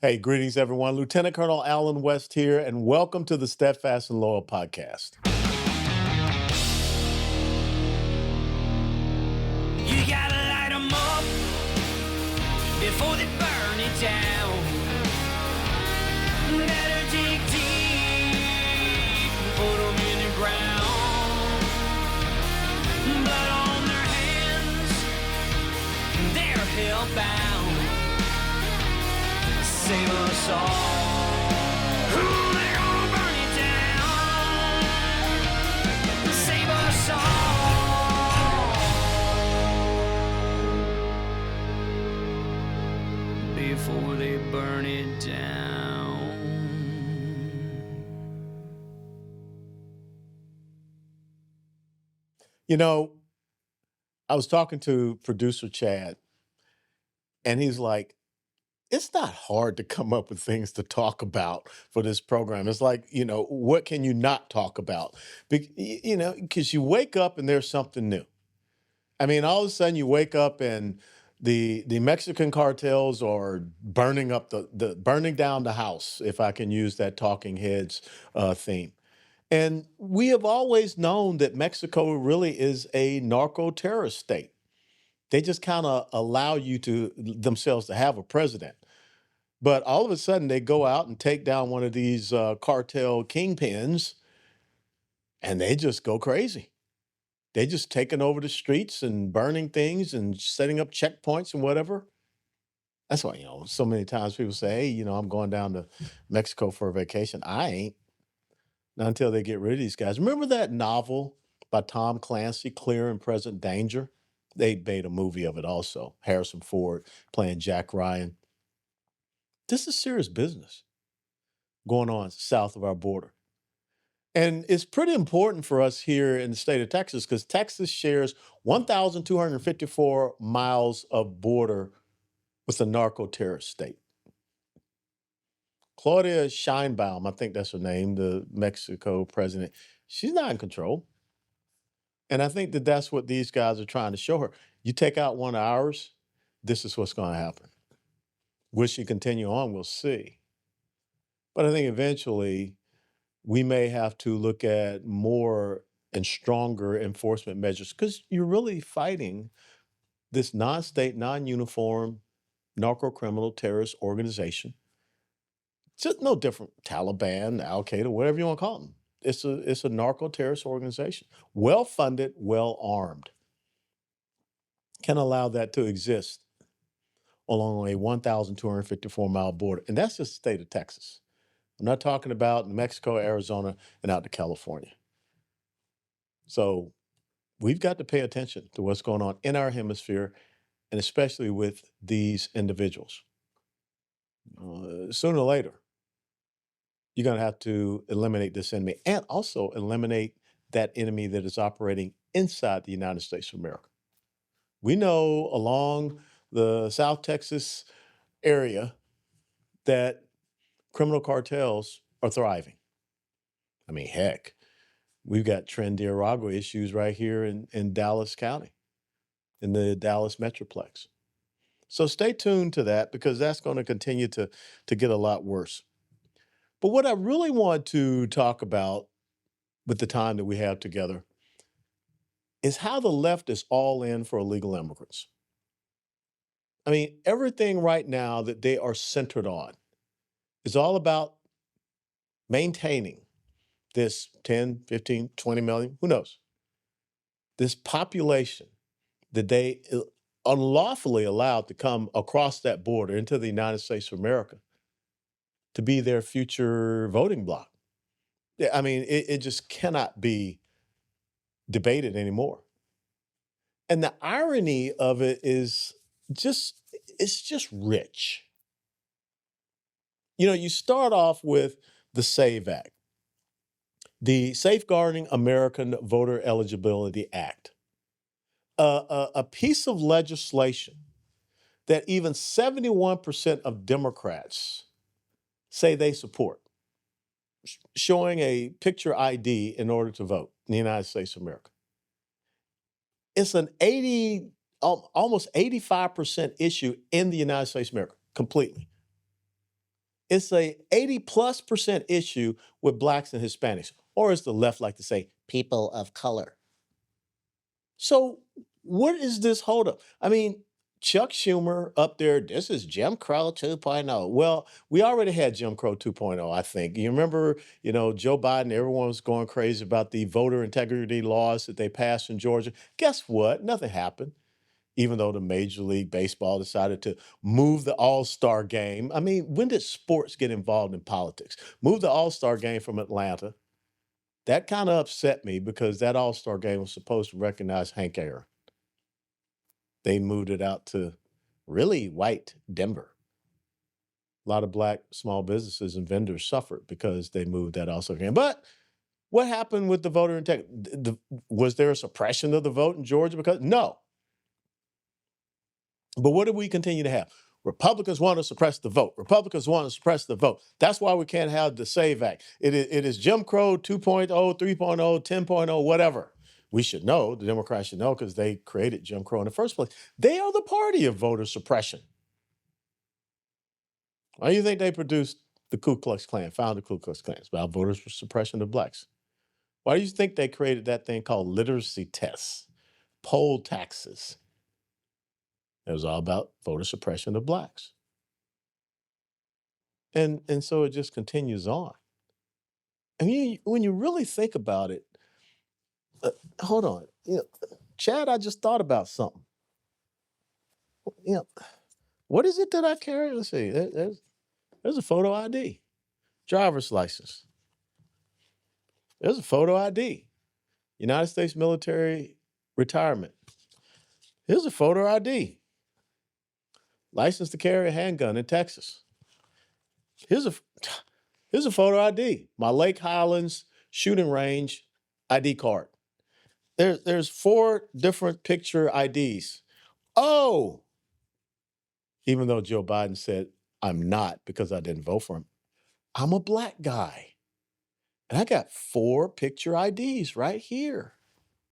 Hey, greetings, everyone. Lieutenant Colonel Alan West here, and welcome to the Steadfast and Loyal podcast. You gotta light 'em up before they burn it down. Better dig deep, put 'em in the ground. Blood on their hands, they're hellbound. Save us all. Ooh, they're gonna burn it down. Save us all before they burn it down. You know, I was talking to producer Chad, and he's like, it's not hard to come up with things to talk about for this program. It's like, what can you not talk about? Because you wake up and there's something new. I mean, all of a sudden you wake up and the Mexican cartels are burning up the burning down the house, if I can use that Talking Heads theme. And we have always known that Mexico really is a narco-terrorist state. They just kind of allow you to themselves to have a president. But all of a sudden, they go out and take down one of these cartel kingpins, and they just go crazy. They just taking over the streets and burning things and setting up checkpoints and whatever. That's why, so many times people say, hey, I'm going down to Mexico for a vacation. I ain't. Not until they get rid of these guys. Remember that novel by Tom Clancy, Clear and Present Danger? They made a movie of it also. Harrison Ford playing Jack Ryan. This is serious business going on south of our border. And it's pretty important for us here in the state of Texas because Texas shares 1,254 miles of border with a narco-terrorist state. Claudia Sheinbaum, I think that's her name, the Mexico president, she's not in control. And I think that that's what these guys are trying to show her. You take out one of ours, this is what's going to happen. Will she continue on? We'll see. But I think eventually we may have to look at more and stronger enforcement measures because you're really fighting this non-state, non-uniform, narco-criminal terrorist organization. Just no different Taliban, Al-Qaeda, whatever you want to call them. It's a narco-terrorist organization, well-funded, well-armed. Can allow that to exist along a 1,254-mile border. And that's just the state of Texas. I'm not talking about New Mexico, Arizona, and out to California. So we've got to pay attention to what's going on in our hemisphere, and especially with these individuals. Sooner or later, you're going to have to eliminate this enemy and also eliminate that enemy that is operating inside the United States of America. We know along the South Texas area that criminal cartels are thriving. I mean, heck, we've got Trinidad issues right here in Dallas County, in the Dallas Metroplex. So stay tuned to that because that's going to continue to get a lot worse. But what I really want to talk about with the time that we have together is how the left is all in for illegal immigrants. I mean, everything right now that they are centered on is all about maintaining this 10, 15, 20 million, who knows, this population that they unlawfully allowed to come across that border into the United States of America to be their future voting bloc. I mean, it just cannot be debated anymore. And the irony of it is it's just rich. You start off with the SAVE Act, the Safeguarding American Voter Eligibility Act, a piece of legislation that even 71% of Democrats say they support, showing a picture ID in order to vote in the United States of America. It's an almost 85% issue in the United States of America, completely. It's a 80+% issue with blacks and Hispanics, or as the left like to say, people of color. So what is this holdup? I mean, Chuck Schumer up there, this is Jim Crow 2.0. Well, we already had Jim Crow 2.0, I think. You remember, Joe Biden, everyone was going crazy about the voter integrity laws that they passed in Georgia. Guess what? Nothing happened. Even though the Major League Baseball decided to move the All-Star game. I mean, when did sports get involved in politics? Move the All-Star game from Atlanta. That kind of upset me because that All-Star game was supposed to recognize Hank Aaron. They moved it out to really white Denver. A lot of black small businesses and vendors suffered because they moved that All-Star game. But what happened with the voter integrity? Was there a suppression of the vote in Georgia? Because no. But what do we continue to have? Republicans want to suppress the vote. Republicans want to suppress the vote. That's why we can't have the SAVE Act. It is Jim Crow 2.0, 3.0, 10.0, whatever. We should know, the Democrats should know, because they created Jim Crow in the first place. They are the party of voter suppression. Why do you think they produced the Ku Klux Klan, founded the Ku Klux Klan? It's about voter suppression of blacks. Why do you think they created that thing called literacy tests, poll taxes? It was all about voter suppression of blacks. And so it just continues on. And when you really think about it, hold on, Chad, I just thought about something. You know, what is it that I carry? Let's see. There's a photo ID, driver's license. There's a photo ID, United States military retirement. Here's a photo ID, license to carry a handgun in Texas. Here's a photo ID, my Lake Highlands shooting range ID card. There's 4 different picture IDs. Oh, even though Joe Biden said I'm not because I didn't vote for him, I'm a black guy. And I got 4 picture IDs right here.